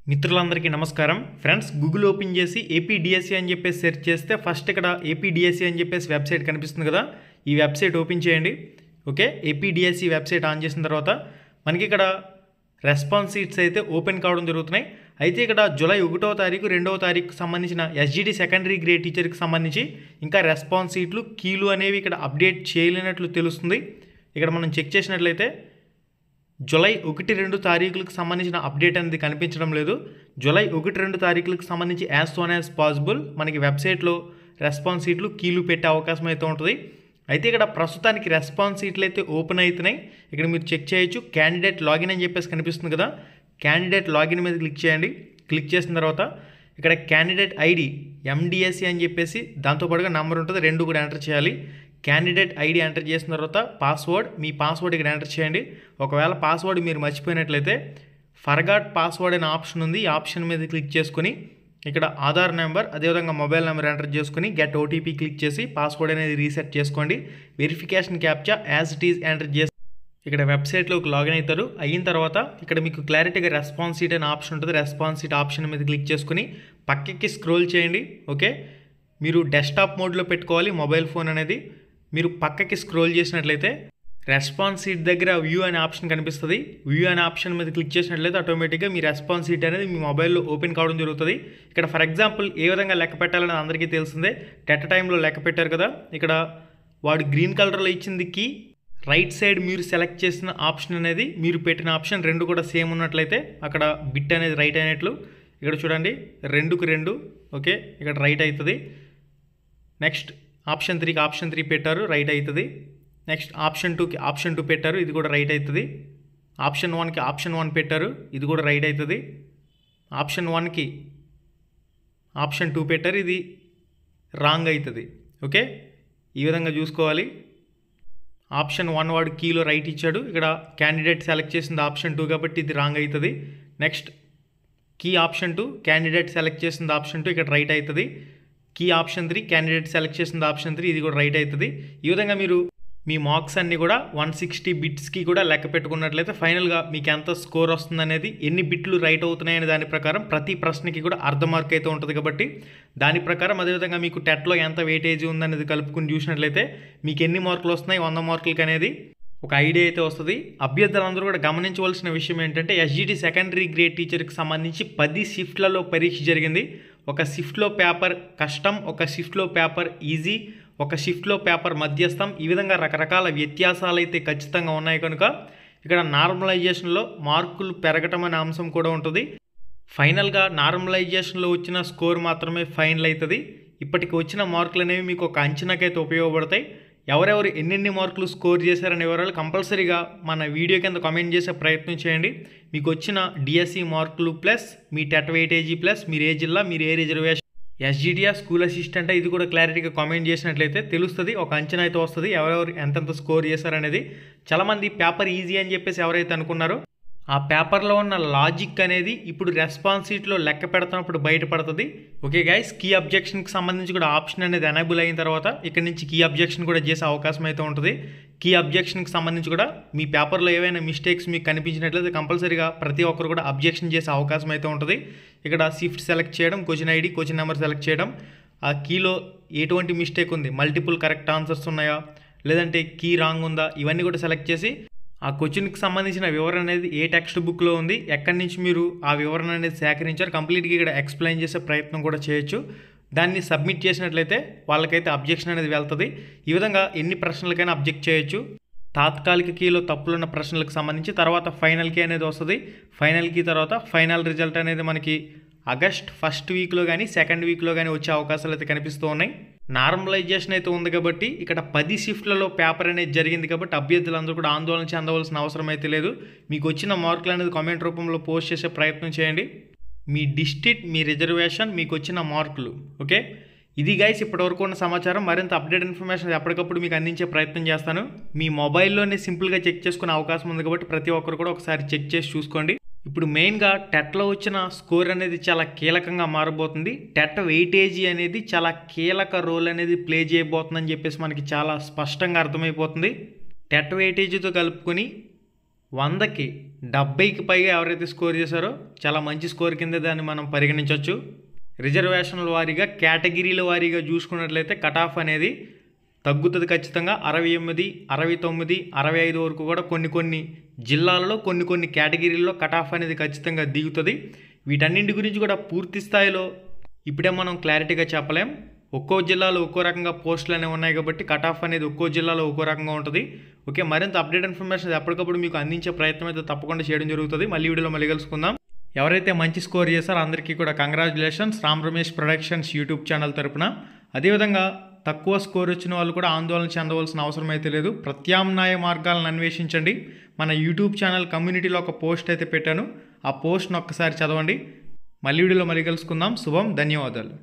మిత్రులందరికీ నమస్కారం friends. Google open చేసి ఏపీడిఎస్సి అని చెప్పేసి సెర్చ్ చేస్తే ఫస్ట్ ఇక్కడ ఏపీడిఎస్సి అని చెప్పేసి వెబ్సైట్ కనిపిస్తుంది కదా, ఈ వెబ్సైట్ ఓపెన్ చేయండి. ఓకే, ఏపీడిఎస్సి వెబ్సైట్ ఆన్ చేసిన తర్వాత మనకి ఇక్కడ రెస్పాన్స్ షీట్స్ అయితే ఓపెన్ కావడం జరుగుతున్నాయి. అయితే ఇక్కడ జూలై 1వ తారీఖు 2వ తారీఖు సంబంధించిన ఎస్జిటి సెకండరీ గ్రేడ్ టీచర్కి సంబంధించి ఇంకా రెస్పాన్స్ షీట్లు కీలు అనేవి ఇక్కడ అప్డేట్ చేయలేనట్లు తెలుస్తుంది. ఇక్కడ మనం చెక్ చేసినట్లయితే జూలై 1-2 తారీఖులకు సంబంధించిన అప్డేట్ అనేది కనిపించడం లేదు. జూలై 1-2 తారీఖులకు సంబంధించి యాజ్ సోన్ యాజ్ పాసిబుల్ మనకి వెబ్సైట్లో రెస్పాన్స్ షీట్లు కీలు పెట్టే అవకాశం అయితే ఉంటుంది. అయితే ఇక్కడ ప్రస్తుతానికి రెస్పాన్స్ షీట్లు అయితే ఓపెన్ అవుతున్నాయి. ఇక్కడ మీరు చెక్ చేయొచ్చు. క్యాండిడేట్ లాగిన్ అని చెప్పేసి కనిపిస్తుంది కదా, క్యాండిడేట్ లాగిన్ మీద క్లిక్ చేయండి. క్లిక్ చేసిన తర్వాత ఇక్కడ క్యాండిడేట్ ఐడి ఎండిఎస్సి అని చెప్పేసి దాంతోపాటుగా నెంబర్ ఉంటుంది, రెండు కూడా ఎంటర్ చేయాలి. క్యాండిడేట్ ఐడి ఎంటర్ చేసిన తర్వాత పాస్వర్డ్, మీ పాస్వర్డ్ ఇక్కడ ఎంటర్ చేయండి. ఒకవేళ పాస్వర్డ్ మీరు మర్చిపోయినట్లయితే ఫర్గాట్ పాస్వర్డ్ అనే ఆప్షన్ ఉంది, ఈ ఆప్షన్ మీద క్లిక్ చేసుకుని ఇక్కడ ఆధార్ నెంబర్ అదేవిధంగా మొబైల్ నెంబర్ ఎంటర్ చేసుకుని గెట్ ఓటీపీ క్లిక్ చేసి పాస్వర్డ్ అనేది రీసెట్ చేసుకోండి. Verification captcha as it is enter చేసి ఇక్కడ వెబ్సైట్లోకి లాగిన్ అవుతారు. అయిన తర్వాత ఇక్కడ మీకు క్లారిటీగా రెస్పాన్స్ షీట్ అనే ఆప్షన్ ఉంటుంది, రెస్పాన్స్ షీట్ ఆప్షన్ మీద క్లిక్ చేసుకుని పక్కకి స్క్రోల్ చేయండి. ఓకే, మీరు డెస్క్టాప్ మోడ్లో పెట్టుకోవాలి మొబైల్ ఫోన్ అనేది. మీరు పక్కకి స్క్రోల్ చేసినట్లయితే రెస్పాన్స్ షీట్ దగ్గర వ్యూ అనే ఆప్షన్ కనిపిస్తుంది. వ్యూ అనే ఆప్షన్ మీద క్లిక్ చేసినట్లయితే ఆటోమేటిక్గా మీ రెస్పాన్స్ షీట్ అనేది మీ మొబైల్లో ఓపెన్ కావడం జరుగుతుంది. ఇక్కడ ఫర్ ఎగ్జాంపుల్ ఏ విధంగా లెక్క పెట్టాలని అందరికీ తెలిసిందే, టెట్ టైంలో లెక్క పెట్టారు కదా. ఇక్కడ వాడు గ్రీన్ కలర్లో ఇచ్చింది కీ, రైట్ సైడ్ మీరు సెలెక్ట్ చేసిన ఆప్షన్ అనేది మీరు పెట్టిన ఆప్షన్ రెండు కూడా సేమ్ ఉన్నట్లయితే అక్కడ బిట్ అనేది రైట్ అయినట్లు. ఇక్కడ చూడండి 2కి 2. ఓకే, ఇక్కడ రైట్ అవుతుంది. నెక్స్ట్ ఆప్షన్ 3కి ఆప్షన్ 3 పెట్టారు, రైట్ అవుతుంది. నెక్స్ట్ ఆప్షన్ 2కి ఆప్షన్ 2 పెట్టారు, ఇది కూడా రైట్ అవుతుంది. ఆప్షన్ 1కి ఆప్షన్ 1 పెట్టారు, ఇది కూడా రైట్ అవుతుంది. ఆప్షన్ 1కి ఆప్షన్ 2 పెట్టారు, ఇది రాంగ్ అవుతుంది. ఓకే, ఈ విధంగా చూసుకోవాలి. ఆప్షన్ 1 వాడు కీలో రైట్ ఇచ్చాడు, ఇక్కడ క్యాండిడేట్ సెలెక్ట్ చేసింది ఆప్షన్ 2 కాబట్టి ఇది రాంగ్ అవుతుంది. Next key option 2, candidate select చేసింది ఆప్షన్ 2, ఇక్కడ రైట్ అవుతుంది. కీ ఆప్షన్ 3, క్యాండిడేట్ సెలెక్ట్ చేసింది ఆప్షన్ 3, ఇది కూడా రైట్ అవుతుంది. ఈ విధంగా మీరు మీ మార్క్స్ అన్నీ కూడా 160 బిట్స్కి కూడా లెక్క పెట్టుకున్నట్లయితే ఫైనల్గా మీకు ఎంత స్కోర్ వస్తుంది అనేది, ఎన్ని బిట్లు రైట్ అవుతున్నాయనే దాని ప్రకారం ప్రతి ప్రశ్నకి కూడా అర్ధ మార్క్ అయితే ఉంటుంది కాబట్టి దాని ప్రకారం అదేవిధంగా మీకు టెట్లో ఎంత వెయిటేజ్ ఉందనేది కలుపుకుని చూసినట్లయితే మీకు ఎన్ని మార్కులు వస్తున్నాయి 100 మార్కులకి అనేది ఒక ఐడియా అయితే వస్తుంది. అభ్యర్థులందరూ కూడా గమనించవలసిన విషయం ఏంటంటే ఎస్జిటి సెకండరీ గ్రేడ్ టీచర్కి సంబంధించి 10 షిఫ్ట్లలో పరీక్ష జరిగింది. ఒక షిఫ్ట్లో పేపర్ కష్టం, ఒక షిఫ్ట్లో పేపర్ ఈజీ, ఒక షిఫ్ట్లో పేపర్ మధ్యస్థం, ఈ విధంగా రకరకాల వ్యత్యాసాలు అయితే ఖచ్చితంగా ఉన్నాయి. కనుక ఇక్కడ నార్మలైజేషన్లో మార్కులు పెరగటం అనే అంశం కూడా ఉంటుంది. ఫైనల్గా నార్మలైజేషన్లో వచ్చిన స్కోర్ మాత్రమే ఫైనల్ అవుతుంది. ఇప్పటికి వచ్చిన మార్కులు అనేవి మీకు ఒక అంచనాకైతే ఉపయోగపడతాయి. ఎవరెవరు ఎన్నెన్ని మార్కులు స్కోర్ చేశారనే వివరాలు కంపల్సరీగా మన వీడియో కింద కామెంట్ చేసే ప్రయత్నం చేయండి. మీకు వచ్చిన డిఎస్సి మార్కులు ప్లస్ మీ టెట్ వెయిటేజీ ప్లస్ మీరు ఏ జిల్లా, మీరు ఏ రిజర్వేషన్, ఎస్జిటియా, స్కూల్ అసిస్టెంట్, ఇది కూడా క్లారిటీగా కామెంట్ చేసినట్లయితే తెలుస్తుంది, ఒక అంచనా అయితే వస్తుంది ఎవరెవరు ఎంతెంత స్కోర్ చేశారనేది. చాలామంది పేపర్ ఈజీ అని చెప్పేసి ఎవరైతే అనుకున్నారో ఆ పేపర్లో ఉన్న లాజిక్ అనేది ఇప్పుడు రెస్పాన్స్ షీట్లో లెక్క పెడుతున్నప్పుడు బయటపడుతుంది. ఓకే గైస్, కీ అబ్జెక్షన్కి సంబంధించి కూడా ఆప్షన్ అనేది ఎనేబుల్ అయిన తర్వాత ఇక్కడ నుంచి కీ అబ్జెక్షన్ కూడా చేసే అవకాశం అయితే ఉంటుంది. కీ అబ్జెక్షన్కి సంబంధించి కూడా మీ పేపర్లో ఏవైనా మిస్టేక్స్ మీకు కనిపించినట్లయితే కంపల్సరీగా ప్రతి ఒక్కరు కూడా అబ్జెక్షన్ చేసే అవకాశం అయితే ఉంటుంది. ఇక్కడ షిఫ్ట్ సెలెక్ట్ చేయడం, question ID, question number select చేయడం, ఆ కీలో ఎటువంటి మిస్టేక్ ఉంది, మల్టిపుల్ కరెక్ట్ ఆన్సర్స్ ఉన్నాయా లేదంటే కీ రాంగ్ ఉందా, ఇవన్నీ కూడా సెలెక్ట్ చేసి ఆ క్వశ్చన్కి సంబంధించిన వివరణ అనేది ఏ టెక్స్ట్ బుక్లో ఉంది, ఎక్కడి నుంచి మీరు ఆ వివరణ అనేది సేకరించారు కంప్లీట్గా ఇక్కడ ఎక్స్ప్లెయిన్ చేసే ప్రయత్నం కూడా చేయొచ్చు. దాన్ని సబ్మిట్ చేసినట్లయితే వాళ్ళకైతే అబ్జెక్షన్ అనేది వెళ్తుంది. ఈ విధంగా ఎన్ని ప్రశ్నలకైనా అబ్జెక్ట్ చేయొచ్చు. తాత్కాలిక కీలో తప్పులున్న ప్రశ్నలకు సంబంధించి తర్వాత ఫైనల్ కీ అనేది వస్తుంది. ఫైనల్ కీ తర్వాత ఫైనల్ రిజల్ట్ అనేది మనకి ఆగస్ట్ 1st వీక్లో కానీ 2nd వీక్లో కానీ వచ్చే అవకాశాలు అయితే కనిపిస్తూ ఉన్నాయి. నార్మలైజేషన్ అయితే ఉంది కాబట్టి ఇక్కడ 10 షిఫ్ట్లలో పేపర్ అనేది జరిగింది కాబట్టి అభ్యర్థులందరూ కూడా ఆందోళన చెందవలసిన అవసరం అయితే లేదు. మీకు వచ్చిన మార్కులు అనేది కామెంట్ రూపంలో పోస్ట్ చేసే ప్రయత్నం చేయండి. మీ డిస్ట్రిక్ట్, మీ రిజర్వేషన్, మీకు వచ్చిన మార్కులు. ఓకే, ఇది గైస్ ఇప్పటివరకు ఉన్న సమాచారం. మరింత అప్డేట్ ఇన్ఫర్మేషన్ ఎప్పటికప్పుడు మీకు అందించే ప్రయత్నం చేస్తాను. మీ మొబైల్లోనే సింపుల్గా చెక్ చేసుకునే అవకాశం ఉంది కాబట్టి ప్రతి ఒక్కరు కూడా ఒకసారి చెక్ చేసి చూసుకోండి. ఇప్పుడు మెయిన్గా టెట్లో వచ్చిన స్కోర్ అనేది చాలా కీలకంగా మారబోతుంది. టెట్ వెయిటేజీ అనేది చాలా కీలక రోల్ అనేది ప్లే చేయబోతుందని చెప్పేసి మనకి చాలా స్పష్టంగా అర్థమైపోతుంది. టెట్ వెయిటేజీతో కలుపుకొని 100కి 70కి పైగా ఎవరైతే స్కోర్ చేశారో చాలా మంచి స్కోర్ కింద దాన్ని మనం పరిగణించవచ్చు. రిజర్వేషన్ల వారీగా కేటగిరీల వారీగా చూసుకున్నట్లయితే కట్ ఆఫ్ అనేది తగ్గుతుంది ఖచ్చితంగా. 68, 69, 65 వరకు కూడా కొన్ని జిల్లాలలో కొన్ని కేటగిరీల్లో కట్ ఆఫ్ అనేది ఖచ్చితంగా దిగుతుంది. వీటన్నింటి గురించి కూడా పూర్తి స్థాయిలో ఇప్పుడే మనం క్లారిటీగా చెప్పలేం. ఒక్కో జిల్లాలో ఒక్కో రకంగా పోస్టులు అనేవి ఉన్నాయి కాబట్టి కట్ ఆఫ్ అనేది ఒక్కో జిల్లాలో ఒక్కో రకంగా ఉంటుంది. ఓకే, మరింత అప్డేట్ ఇన్ఫర్మేషన్ ఎప్పటికప్పుడు మీకు అందించే ప్రయత్నం అయితే తప్పకుండా చేయడం జరుగుతుంది. మళ్ళీ వీడియోలో మళ్ళీ కలుసుకుందాం. ఎవరైతే మంచి స్కోర్ చేశారో అందరికీ కూడా congratulations Ram Ramesh productions YouTube channel తరపున. అదేవిధంగా తక్కువ స్కోర్ వచ్చిన వాళ్ళు కూడా ఆందోళన చెందవలసిన అవసరం అయితే లేదు. ప్రత్యామ్నాయ మార్గాలను అన్వేషించండి. మన యూట్యూబ్ ఛానల్ కమ్యూనిటీలో ఒక పోస్ట్ అయితే పెట్టాను, ఆ పోస్ట్ను ఒక్కసారి చదవండి. మళ్ళీ వీడియోలో మళ్ళీ కలుసుకుందాం. శుభం, ధన్యవాదాలు.